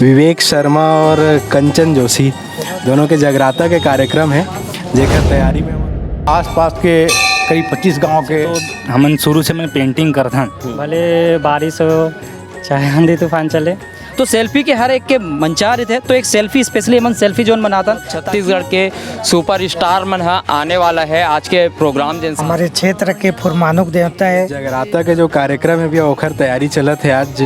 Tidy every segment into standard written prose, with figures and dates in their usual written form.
विवेक शर्मा और कंचन जोशी दोनों के जगराता के कार्यक्रम है जेकर तैयारी में आसपास के करीब 25 गांव के हमन शुरू से मैं पेंटिंग करथन। भले बारिश हो चाहे आंधी तूफान चले तो सेल्फी के हर एक के मंचार थे, तो एक सेल्फी स्पेशली मन सेल्फी जोन बनाता। छत्तीसगढ़ के सुपर स्टार मन आने वाला है आज के प्रोग्राम जैसे हमारे क्षेत्र के फुरमानुक देवता है। जगराता के जो कार्यक्रम है भैया ओखर तैयारी चलत है आज।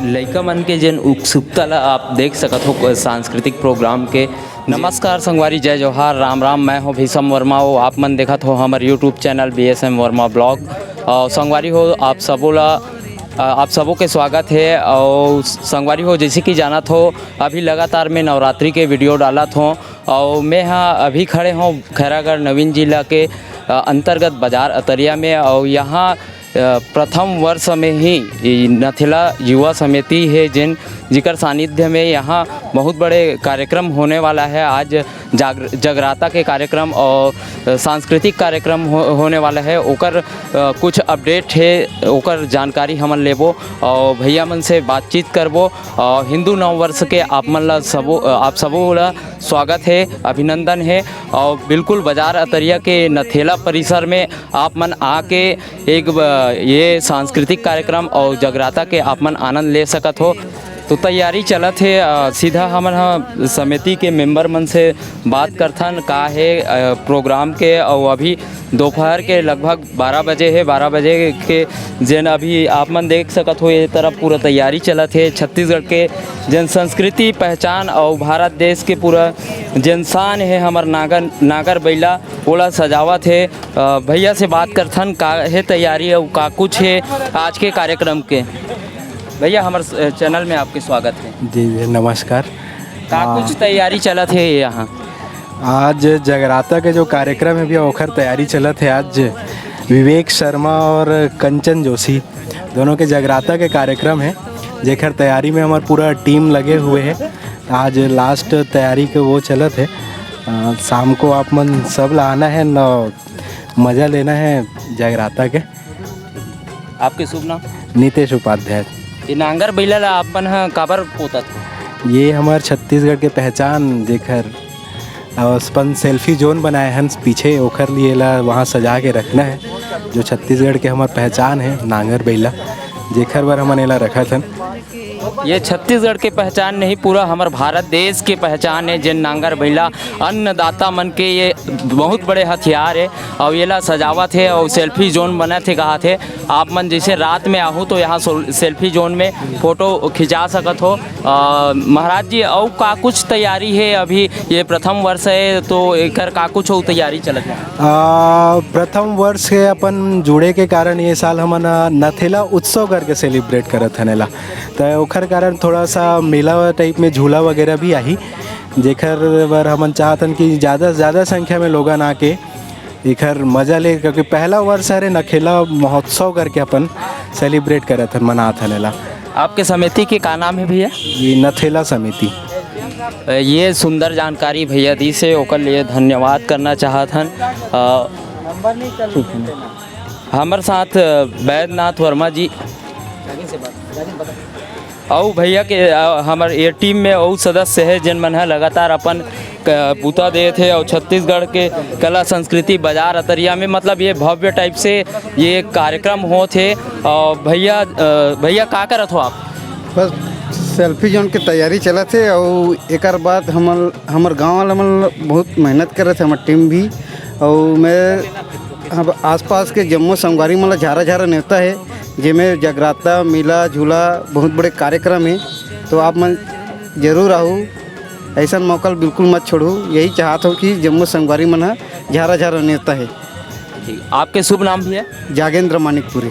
लइका मन के जन उत्सुकता ला आप देख सकत हो सांस्कृतिक प्रोग्राम के। नमस्कार संगवारी, जय जोहार, राम राम। मैं हूँ भीषम वर्मा हो, आप मन देखत हो हमारे YouTube channel BSM Verma blog. संगवारी हो आप सबों के स्वागत है। और संगवारी हो जैसे कि जानत हो अभी लगातार मैं नवरात्रि के वीडियो डालत हूँ और मैं अभी खड़े हूँ खैरागढ़ नवीन जिला के अंतर्गत बाजार अतरिया में। और यहाँ प्रथम वर्ष में ही नथेला युवा समिति है जिकर सानिध्य में यहाँ बहुत बड़े कार्यक्रम होने वाला है। आज जगराता के कार्यक्रम और सांस्कृतिक कार्यक्रम होने वाला है। ओकर कुछ अपडेट है, ओकर जानकारी हमन लेबो और भैया मन से बातचीत करबो। और हिंदू नव वर्ष के आप सबों ला स्वागत है, अभिनंदन है। और बिल्कुल बाजार अतरिया के नथेला परिसर में आप मन आके एक ये सांस्कृतिक कार्यक्रम और जगराता के आप मन आनंद ले सकत हो। तो तैयारी चलत है। सीधा हमन समिति के मेंबर मन से बात करथन का है प्रोग्राम के। और अभी दोपहर के लगभग 12 बजे है। 12 बजे के जन अभी आप मन देख सकत हो ये तरफ पूरा तैयारी चलत है। छत्तीसगढ़ के जन संस्कृति पहचान और भारत देश के पूरा जनसान है हमार नागर बैला ओला सजावत है। भैया से बात करथन का है तैयारी और का कुछ है आज के कार्यक्रम के। भैया हमारे चैनल में आपके स्वागत है। जी नमस्कार। का कुछ तैयारी चलत है यहाँ? आज जगराता के जो कार्यक्रम है भैया ओखर तैयारी चलत है। आज विवेक शर्मा और कंचन जोशी दोनों के जगराता के कार्यक्रम है जेकर तैयारी में हमार पूरा टीम लगे हुए है। आज लास्ट तैयारी के वो चलत है। शाम को आप मन सब ला आना है न, मज़ा लेना है जगराता के। आपके शुभ नाम? नीतेश उपाध्याय। ये नांगर बैला ला आपन काबर पोतत? ये हमार छत्तीसगढ़ के पहचान जेकर अपन सेल्फी जोन बनाए हैं पीछे ओखर लिए ला वहाँ सजा के रखना है। जो छत्तीसगढ़ के हमार पहचान है नांगर बैला जेकर बर हमन एला रखत हन। ये छत्तीसगढ़ के पहचान नहीं, पूरा हमारे भारत देश के पहचान है। जिन नांगर बैला अन्नदाता मन के ये बहुत बड़े हथियार है। और ये ला सजावत है और सेल्फी जोन बना थे कहा थे आप मन जैसे रात में आहू तो यहाँ सेल्फी जोन में फ़ोटो खिंचा सकत हो। महाराज जी और का कुछ तैयारी है? अभी ये प्रथम वर्ष है तो एकर का कुछ हो तैयारी चलत है? प्रथम वर्ष के अपन जुड़े के कारण ये साल हमन नथेला उत्सव करके सेलिब्रेट करत हनेला। तो ओखर कारण थोड़ा सा मेला टाइप में झूला वगैरह भी आई जेकर बर हमन चाहतन कि ज़्यादा से ज़्यादा संख्या में लोगन आके एकर मज़ा ले, क्योंकि पहला वर्ष है नखेला महोत्सव करके अपन सेलिब्रेट करत हन मनात हनेला। आपके समिति के का नाम है भैया? ये नथेला समिति। ये सुंदर जानकारी भैया दी से ओकर लिए धन्यवाद करना चाहत हन। हमारे साथ बैद्यनाथ वर्मा जी और भैया के हमारे ये टीम में और सदस्य है जिन मन है लगातार अपन बूता दे थे। और छत्तीसगढ़ के कला संस्कृति बाजार अतरिया में मतलब ये भव्य टाइप से ये कार्यक्रम हो थे। और भैया का करत हो आप? बस सेल्फी जोन के तैयारी चला थे। और एक बाद हमार गाँव वाला मन बहुत मेहनत कर रहे थे, हमार टीम भी। और मैं आसपास के जम्मू संगवारी मतलब झारा नेवता है जिसमें जगराता मेला झूला बहुत बड़े कार्यक्रम है। तो आप मन जरूर आओ, ऐसा मौका बिल्कुल मत छोड़ो। यही चाहता हूँ कि जम्मू संगवारी मन झारा नेवता है। आपके शुभ नाम भी है? जागेंद्र मानिकपुरी।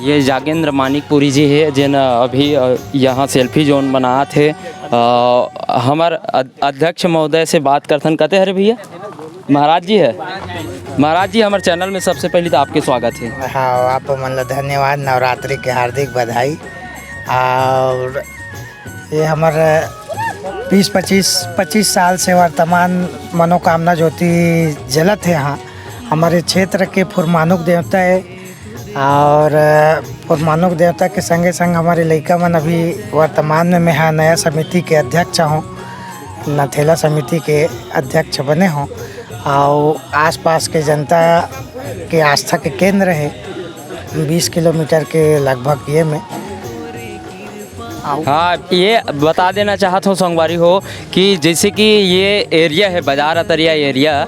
ये जागेंद्र मानिकपुरी जी है जिन अभी यहाँ सेल्फी जोन बना थे। हमार अध्यक्ष महोदय से बात करथन कहते हैं भैया महाराज जी है। महाराज जी हमारे चैनल में सबसे पहले तो आपके स्वागत है। हाँ, आप मतलब धन्यवाद, नवरात्रि के हार्दिक बधाई। और ये हमारे 20-25 साल से वर्तमान मनोकामना ज्योति जलत है यहाँ। हमारे क्षेत्र के फुरमानुक देवता है और फुरमानुक देवता के संगे संग हमारे लड़का मन अभी वर्तमान में मैं यहाँ नया समिति के अध्यक्ष हूँ, नथेला समिति के अध्यक्ष बने हों और आसपास के जनता के आस्था के केंद्र है 20 किलोमीटर के लगभग ये में। हाँ, ये बता देना चाहता हूँ संगवारी हो कि जैसे कि ये एरिया है बाजार अतरिया एरिया,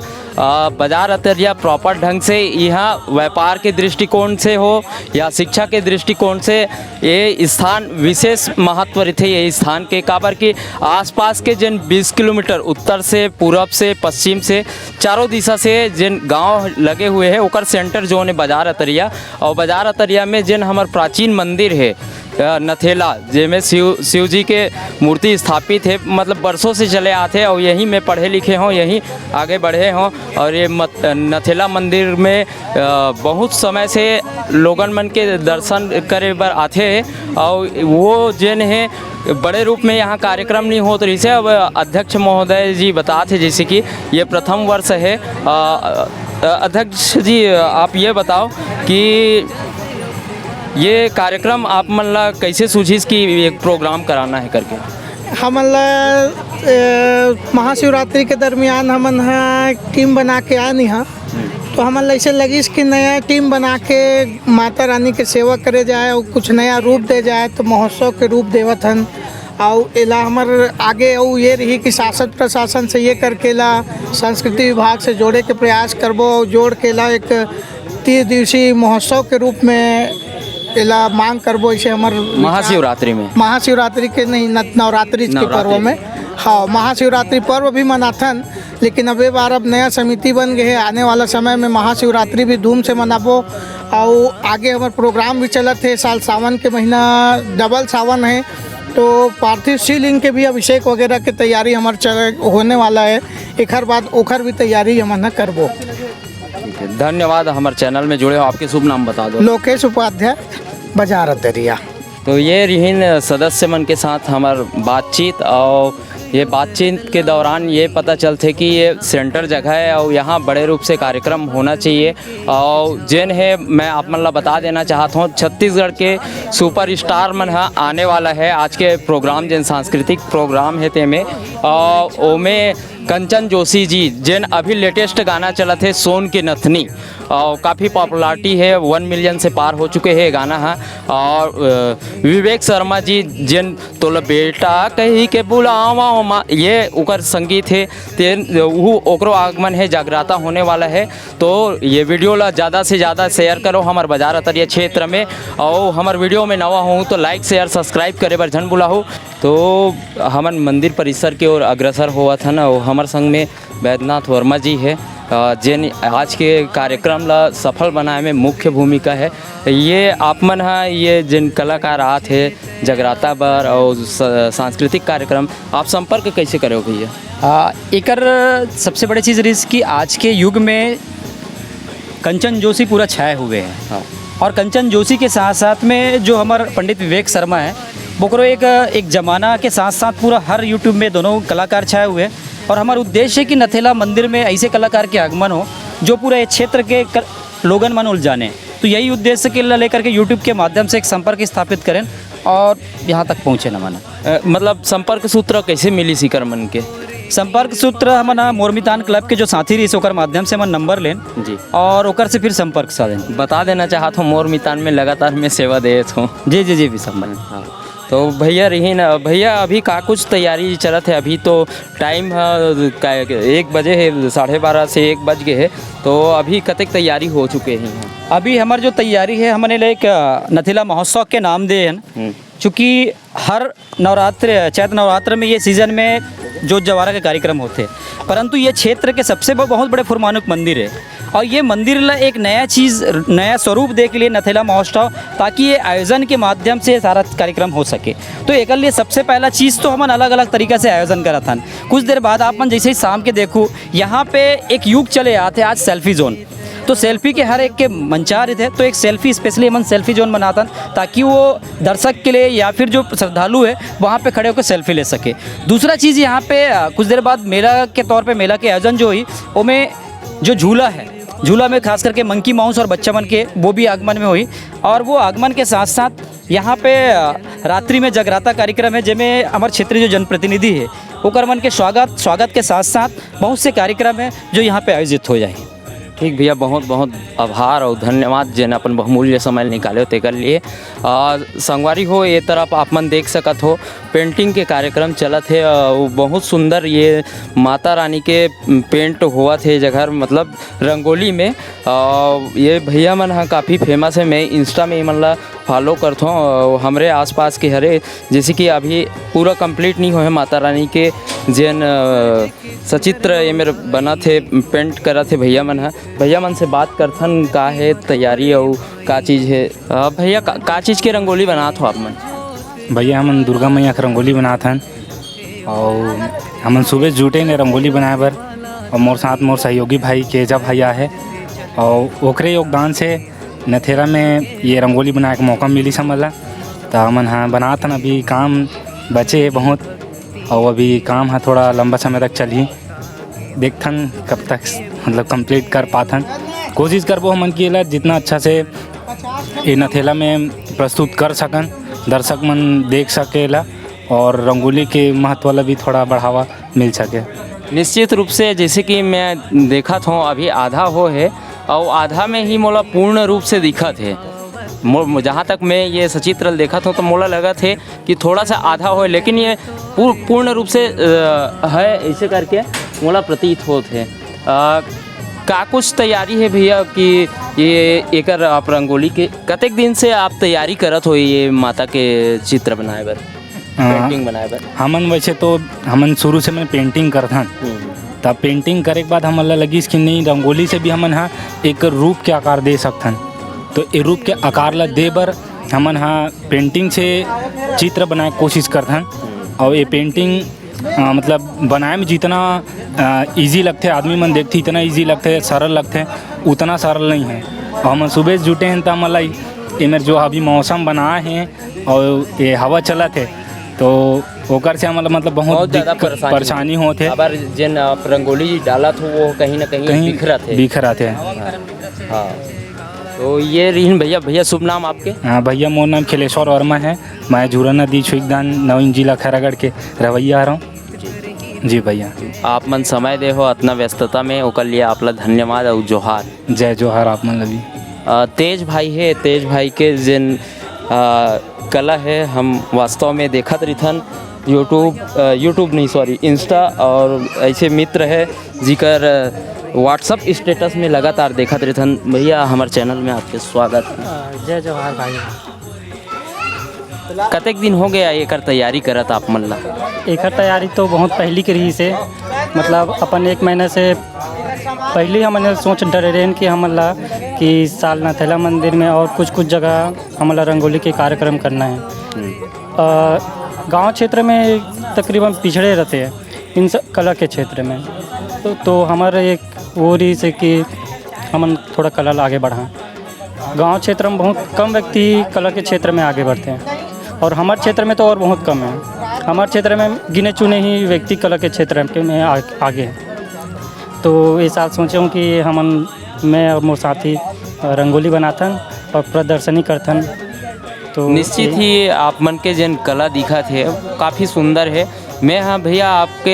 बाजार अतरिया प्रॉपर ढंग से यहाँ व्यापार के दृष्टिकोण से हो या शिक्षा के दृष्टिकोण से ये स्थान विशेष महत्व रहते ये स्थान के काबर के आसपास के जिन 20 किलोमीटर उत्तर से पूरब से पश्चिम से चारों दिशा से जिन गांव लगे हुए हैं ओकर सेंटर जोन है बाजार अतरिया। और बाजार अतरिया में जिन हमार प्राचीन मंदिर है नथेला जिसमें शिव जी के मूर्ति स्थापित है, मतलब बरसों से चले आते हैं और यहीं में पढ़े लिखे हों, यहीं आगे बढ़े हों। और ये नथेला मंदिर में बहुत समय से लोगन मन के दर्शन करे बर आते हैं और वो जिन है बड़े रूप में यहाँ कार्यक्रम नहीं होते रही से। अब अध्यक्ष महोदय जी बताते जैसे कि ये प्रथम वर्ष है। अध्यक्ष जी आप ये बताओ कि ये कार्यक्रम आप मन ला कैसे सूझिस कि एक प्रोग्राम कराना है करके? हमन महाशिवरात्रि के दरमियान हमन टीम बना के आए नहीं हाँ, तो हमन ऐसे लगिस कि नया टीम बना के माता रानी के सेवा करे जाए और कुछ नया रूप दे जाए, तो महोत्सव के रूप देवत हन। और एला हमार आगे और ये रही कि शासन प्रशासन से ये करके ला संस्कृति विभाग से जोड़े के प्रयास करबो और जोड़ के ला एक 30 दिवसीय महोत्सव के रूप में एला मांग करबो। इसे हमार महाशिवरात्रि के नहीं नवरात्रि के पर्व में, हाँ महाशिवरात्रि पर्व भी मनाथन, लेकिन अब बार अब नया समिति बन गए है। आने वाला समय में महाशिवरात्रि भी धूम से मनाबो और आगे हमारे प्रोग्राम भी चलत है। साल सावन के महीना डबल सावन है, तो पार्थिव शिवलिंग के भी अभिषेक वगैरह की तैयारी हमारे होने वाला है। एक बाद ओखर भी तैयारी हम करबो। धन्यवाद हमारे चैनल में जुड़े हो। आपके शुभ नाम बता दो। लोकेश उपाध्याय, बाजार अतरिया। तो ये रहीन सदस्य मन के साथ हमार बातचीत और ये बातचीत के दौरान ये पता चलते कि ये सेंटर जगह है और यहाँ बड़े रूप से कार्यक्रम होना चाहिए। और जिन है मैं आप मन ला बता देना चाहता हूँ छत्तीसगढ़ के सुपर स्टार मन है आने वाला है आज के प्रोग्राम जिन सांस्कृतिक प्रोग्राम है ते में। और ओमें कंचन जोशी जी जिन अभी लेटेस्ट गाना चला थे सोन की नथनी और काफ़ी पॉपुलरिटी है, 1 मिलियन से पार हो चुके हैं गाना है। और विवेक शर्मा जी जिन तोला बेटा कही के बुलावा ये उकर संगीत है तेन वो ओकरो आगमन है जागराता होने वाला है। तो ये वीडियो ला ज़्यादा से ज़्यादा शेयर करो हमारे बाजार अतरिया क्षेत्र में। और हमारे वीडियो में नवा हूँ तो लाइक शेयर सब्सक्राइब करे बर झन बुलाहो। तो हमन मंदिर परिसर की ओर अग्रसर हुआ था ना, हमारे संग में वैद्यनाथ वर्मा जी है जिन आज के कार्यक्रम ला सफल बनाए में मुख्य भूमिका है। ये आप मन है ये जिन कलाकार आते हैं जगराता बर और सांस्कृतिक कार्यक्रम आप संपर्क कैसे करो भैया? एकर सबसे बड़ी चीज़ रही कि आज के युग में कंचन जोशी पूरा छाए हुए हैं। हाँ। और कंचन जोशी के साथ साथ में जो हमारे पंडित विवेक शर्मा है बोकरो एक ज़माना के साथ साथ पूरा हर यूट्यूब में दोनों कलाकार छाए हुए हैं। और हमारा उद्देश्य है कि नथेला मंदिर में ऐसे कलाकार के आगमन हो जो पूरा इस क्षेत्र के लोगन मन उलझाने। तो यही उद्देश्य के लेकर के यूट्यूब के माध्यम से एक संपर्क स्थापित करें और यहाँ तक पहुँचे न माना। मतलब संपर्क सूत्र कैसे मिली सीकर मन के? संपर्क सूत्र हमारा मोरमितान क्लब के जो साथी रही ओकर माध्यम से हम नंबर लें जी और ओकर से फिर संपर्क साधें। बता देना चाहता हूँ मोरमितान में लगातार मैं सेवा देता हूँ। जी जी जी भी संपर्क। हाँ तो भैया रही ना भैया अभी का कुछ तैयारी चलत है? अभी तो टाइम है 1 बजे है, 12:30 से 1 बज गए है, तो अभी कतक तैयारी हो चुके हैं? अभी हमारी जो तैयारी है हमने एक नथेला महोत्सव के नाम दे हैं, चूँकि हर नवरात्र चैत्र नवरात्र में ये सीज़न में जो जवारा के कार्यक्रम होते हैं, परंतु ये क्षेत्र के सबसे बहुत बड़े फुरमानुक मंदिर है और ये मंदिर ला एक नया चीज़ नया स्वरूप दे के लिए नथेला महोत्सव, ताकि ये आयोजन के माध्यम से सारा कार्यक्रम हो सके। तो एक लिए सबसे पहला चीज़ तो हम अलग अलग तरीक़ा से आयोजन करा था। कुछ देर बाद आप मन जैसे ही शाम के देखो यहाँ पे एक युग चले आते आज सेल्फी जोन। तो सेल्फी के हर एक के मंचार थे, तो एक सेल्फी स्पेशली हमन सेल्फी जोन बनाता ताकि वो दर्शक के लिए या फिर जो श्रद्धालु है वहाँ पे खड़े होकर सेल्फी ले सके। दूसरा चीज़ यहाँ पे कुछ देर बाद मेला के तौर पे मेला के आयोजन जो हुई वो में जो झूला है, झूला में खास करके मंकी माउस और बच्चा मन के वो भी आगमन में हुई। और वो आगमन के साथ साथ यहाँ पे रात्रि में जगराता कार्यक्रम है जिसमें हमारे क्षेत्रीय जो जनप्रतिनिधि है ओकर मन के स्वागत के साथ साथ बहुत से कार्यक्रम है जो यहाँ पे आयोजित हो जाए। ठीक भैया, बहुत बहुत आभार और धन्यवाद जिन अपन बहुमूल्य समय निकाले तेकर लिए। संगवारी हो ये तरफ आप मन देख सकत हो पेंटिंग के कार्यक्रम चलत है। वो बहुत सुंदर ये माता रानी के पेंट हुआ थे जगह मतलब रंगोली में। ये भैया मन हाँ काफ़ी फेमस है, मैं इंस्टा में मन ला फॉलो करता हूँ। हमारे आसपास के हरे जैसे कि अभी पूरा कंप्लीट नहीं हुए माता रानी के जैन सचित्र ये मेरे बना थे पेंट करा थे भैया मन है। भैया मन से बात करथन का है तैयारी और का चीज़ है। भैया का चीज़ के रंगोली बनात हो आप मन? भैया हमन दुर्गा मैया के रंगोली बनात हन और हमन सुबह जुटे ने रंगोली बनाए बर। और मोर साथ मोर सहयोगी भाई केजा भैया है और ओकरे योगदान से नथेरा में ये रंगोली बनाए के मौका मिली समझ ला। तो हमन हाँ बनात हन, अभी काम बचे है बहुत और अभी काम है थोड़ा लंबा समय तक चली। देखथन कब तक मतलब कंप्लीट कर पाथन, कोशिश करबो हमन की ला जितना अच्छा से ये नथेला में प्रस्तुत कर सकन, दर्शक मन देख सकेला और रंगोली के महत्व ला भी थोड़ा बढ़ावा मिल सके। निश्चित रूप से जैसे कि मैं देखा था अभी आधा हो है और आधा में ही मोला पूर्ण रूप से दिखत है। जहाँ तक मैं ये सचित्र देखा था तो मोला लगा थे कि थोड़ा सा आधा हो, लेकिन ये पूर्ण रूप से है ऐसे करके मोला प्रतीत होते हैं। का कुछ तैयारी है भैया कि ये एकर आप रंगोली के कतेक दिन से आप तैयारी करत हो ये माता के चित्र बनाए बर, पेंटिंग बनाए बर? हमन वैसे तो हमन शुरू से मैं पेंटिंग करथन, तब पेंटिंग करे के बाद हमन ला लगी कि नहीं रंगोली से भी हमन हाँ एक रूप के आकार दे सकथन। तो ये रूप के आकार ला दे बर हमन हाँ पेंटिंग से चित्र बनाए कोशिश करथन। और ये पेंटिंग मतलब बनाए में जितना इजी लगते आदमी मन देखते इतना इजी लगते सरल लगते उतना सरल नहीं है। और हम सुबह से जुटे हैं तो हमला इमर जो अभी मौसम बनाए हैं और ये हवा चला थे तो ओकर से हमारा मतलब बहुत ज़्यादा परेशानी होते अबर जिन आप रंगोली डाला था वो कहीं ना कहीं बिखरा थे। हाँ तो ये रिहन भैया शुभ नाम आपके? हाँ भैया मोर नाम खिलेश्वर वर्मा है, मैं झूरा नदी छुईदान नवीन जिला खैरागढ़ के रवैया आ रहा हूँ। जी भैया आप मन समय दे हो इतना व्यस्तता में ओकर लिए आप ला धन्यवाद और जोहार। जय जोहार आप मन लगी। तेज भाई है, तेज भाई के जिन कला है हम वास्तव में देखत रही यूट्यूब नहीं सॉरी इंस्टा और ऐसे मित्र है जिकर व्हाट्सअप स्टेटस में लगातार देखत रहथन। भैया हमारे चैनल में आपके स्वागत है। जय जवाहर भाई। कतेक दिन हो गया एकर तैयारी करत आप मन ला? एकर तैयारी तो बहुत पहली के रही से मतलब अपन 1 महीने से पहले हमने सोच डरे रहें कि हमला कि साल नथेला मंदिर में और कुछ जगह हमला रंगोली के कार्यक्रम करना है। गांव क्षेत्र में तकरीबन पिछड़े रहते हैं इन सब कला के क्षेत्र में, तो हमारे एक वो रही से कि हम थोड़ा कला आगे बढ़ाएं। गांव क्षेत्र में बहुत कम व्यक्ति कला के क्षेत्र में आगे बढ़ते हैं और हमारे क्षेत्र में तो और बहुत कम है। हमारे क्षेत्र में गिने चुने ही व्यक्ति कला के क्षेत्र में आगे हैं। तो इस साल सोचे हूँ कि मैं और मोर साथी रंगोली बनाथन और प्रदर्शनी करथन। तो निश्चित ही आप मन के जन कला दिखा थे काफ़ी सुंदर है। मैं हाँ भैया आपके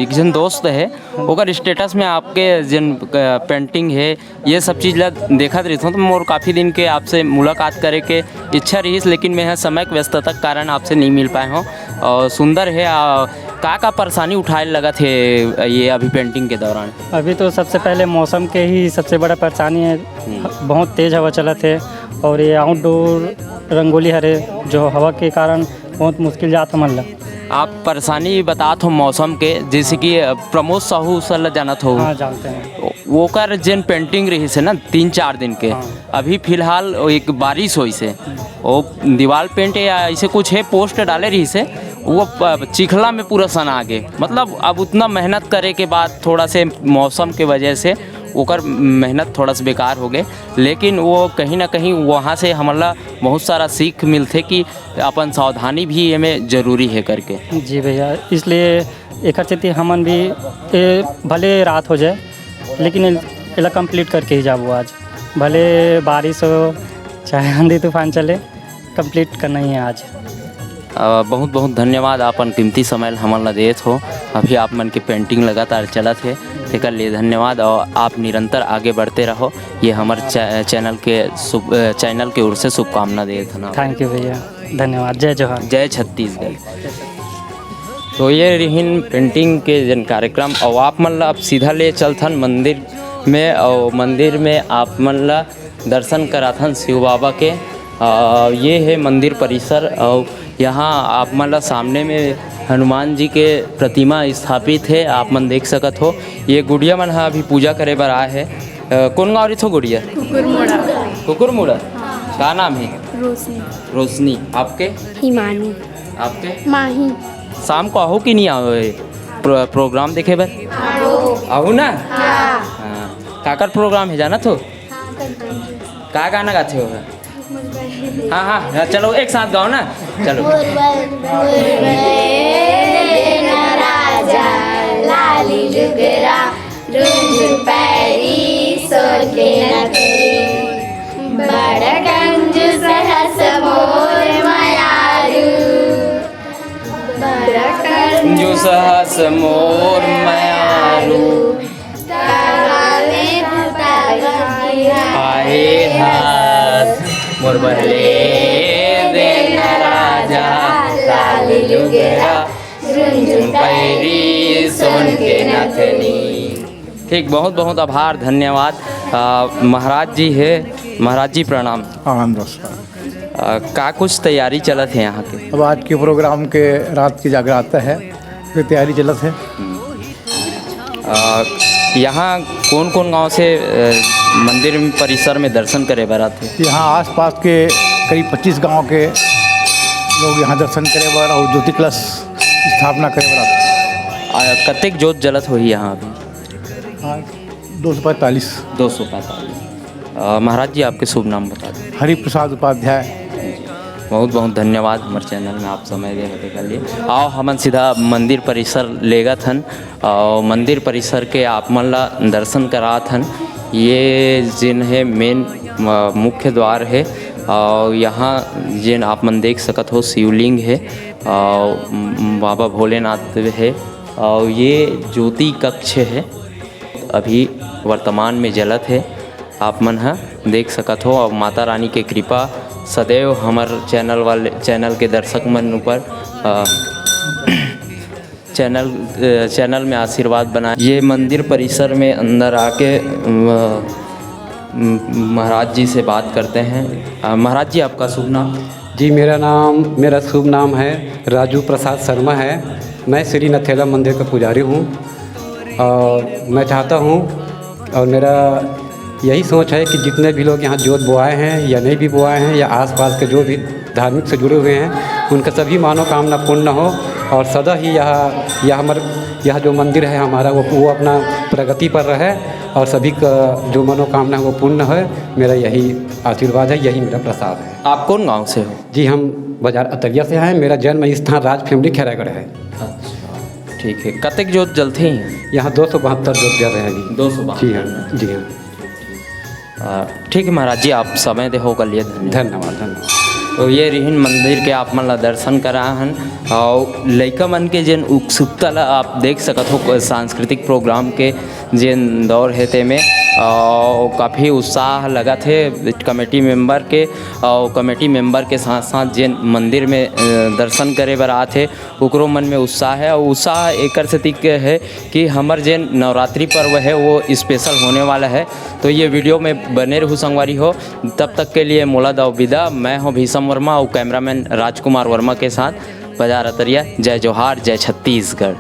एक जन दोस्त है ओकर स्टेटस में आपके जन पेंटिंग है ये सब चीज़ ला देखत रही हूँ तो मोर काफ़ी दिन के आपसे मुलाकात करे के इच्छा रही, लेकिन मैं समय के व्यस्तता के कारण आपसे नहीं मिल पाए हूँ। और सुंदर है। का परेशानी उठाए लगा थे ये अभी पेंटिंग के दौरान? अभी तो सबसे पहले मौसम के ही सबसे बड़ा परेशानी है, बहुत तेज़ हवा चला थे और ये आउटडोर रंगोली हरे जो हवा के कारण बहुत मुश्किल जाता मन ला। आप परेशानी बात हो मौसम के, जैसे कि प्रमोद साहू सर जानत हो? हाँ जानते हैं। वो कर जन पेंटिंग रही से ना 3-4 दिन के। हाँ। अभी फिलहाल एक बारिश हुई से वो दीवार पेंट या ऐसे कुछ है पोस्ट डाले रही से वो चिखला में पूरा सन आ गए। मतलब अब उतना मेहनत करे के बाद थोड़ा से मौसम के वजह से ओकर मेहनत थोड़ा सा बेकार हो गए, लेकिन वो कहीं ना कहीं वहाँ से हमला बहुत सारा सीख मिलते कि अपन सावधानी भी एमें जरूरी है करके। जी भैया, इसलिए एक चलते हमन भी भले रात हो जाए लेकिन इला कंप्लीट करके ही जाबो आज, भले बारिश हो चाहे आंधी तूफान चले, कंप्लीट करना ही है आज। बहुत बहुत धन्यवाद आपन कीमती समय हमन ला देत हो। अभी आप मन के पेंटिंग लगातार चलत है, तेकर लिए धन्यवाद और आप निरंतर आगे बढ़ते रहो, ये हमार चैनल के ओर से शुभकामना देत हन। थैंक यू भैया, धन्यवाद। जय जोहार। जय छत्तीसगढ़। तो ये रहीन पेंटिंग के जन कार्यक्रम और आप मन ला अब सीधा ले चलथन मंदिर में, और मंदिर में आप मन ला दर्शन कराथन शिव बाबा के। ये है मंदिर परिसर और यहाँ आप मन ला सामने में हनुमान जी के प्रतिमा स्थापित है, आप मन देख सकत हो। ये गुड़िया मन अभी पूजा करे बर आए है। कौन गाँव रही थो गुड़िया? कुकुरमुड़ा। का नाम है? रोशनी। रोशनी। आपके? हिमानी। आपके? माही। शाम को आओ कि नहीं आओ प्रोग्राम देखे बर? आओ ना। काकर प्रोग्राम है जाना तो? का गाना गाते हो? हाँ, चलो एक साथ गाओ ना, चलो। राजा लाली लुगरा रुंझ पैरी सोर के नखरी बड़ कंजूस हंस मोर मायारू बड़ कंजूस हंस मोर मायारू आए हाथ मोर बहले देना राजा लाली लुगरा रुंझुन पैरी सोन के नथनी। ठीक, बहुत बहुत आभार, धन्यवाद। महाराज जी है, महाराज जी प्रणाम। का कुछ तैयारी चलत है यहाँ के? अब आज के प्रोग्राम के रात की जागराता है, फिर तैयारी चलत है। यहाँ कौन कौन गांव से मंदिर परिसर में दर्शन करे बर आते? यहाँ आसपास के करीब 25 गांव के लोग यहाँ दर्शन करे बर और ज्योति कलश स्थापना करे बर आते। कतेक जोत जलत हो यहाँ अभी? 245। 245। महाराज जी आपके शुभ नाम बता दें। हरिप्रसाद उपाध्याय। बहुत बहुत धन्यवाद हमारे चैनल में आप समय देने के लिए। आओ हमन सीधा मंदिर परिसर लेगा थन और मंदिर परिसर के आप मन ला दर्शन करात हन। ये जिन है मेन मुख्य द्वार है और यहाँ जिन आप मन देख सकत हो शिवलिंग है और बाबा भोलेनाथ है और ये ज्योति कक्ष है, अभी वर्तमान में जलत है, आप मन है देख सकत हो। और माता रानी के कृपा सदैव हमार चैनल के दर्शक मन ऊपर चैनल में आशीर्वाद बनाए। ये मंदिर परिसर में अंदर आके महाराज जी से बात करते हैं। महाराज जी आपका शुभ नाम? जी मेरा शुभ नाम है राजू प्रसाद शर्मा है। मैं श्री नथेला मंदिर का पुजारी हूँ और मैं चाहता हूँ और मेरा यही सोच है कि जितने भी लोग यहाँ जोत बोआए हैं या नहीं भी बोआए हैं या आसपास के जो भी धार्मिक से जुड़े हुए हैं उनका सभी मनोकामना पूर्ण हो और सदा ही यह जो मंदिर है हमारा वो अपना प्रगति पर रहे और सभी का जो मनोकामना है वो पूर्ण हो। मेरा यही आशीर्वाद है, यही मेरा प्रसाद है। आप कौन गांव से हो? जी हम बाजार अतरिया से हैं। मेरा जन्म स्थान राज फैमिली खैरागढ़ है। अच्छा, ठीक है। कतेक जोत जलते हैं यहाँ? 272 जोत जल रहे हैं। 272। जी हाँ, जी हाँ। ठीक है महाराज जी, आप समय दे हो कर लिए धन्यवाद। तो ये रहीन मंदिर के आप मन ला दर्शन करा हन और लइका मन के जिन उत्सुकता ला आप देख सकत हो सांस्कृतिक प्रोग्राम के जिन दौर है ते में और काफ़ी उत्साह लगा थे कमेटी मेंबर के और कमेटी मेंबर के साथ साथ जिन मंदिर में दर्शन करे बर आते ओकरो मन में उत्साह है। और उत्साह एक से तिक है कि हमार जिन नवरात्रि पर्व है वो स्पेशल होने वाला है। तो ये वीडियो में बने रहूँ संगवारी हो, तब तक के लिए मोला दाव विदा। मैं हूँ भीषम वर्मा और कैमरामैन राजकुमार वर्मा के साथ बाजार अतरिया। जय जोहार, जय छत्तीसगढ़।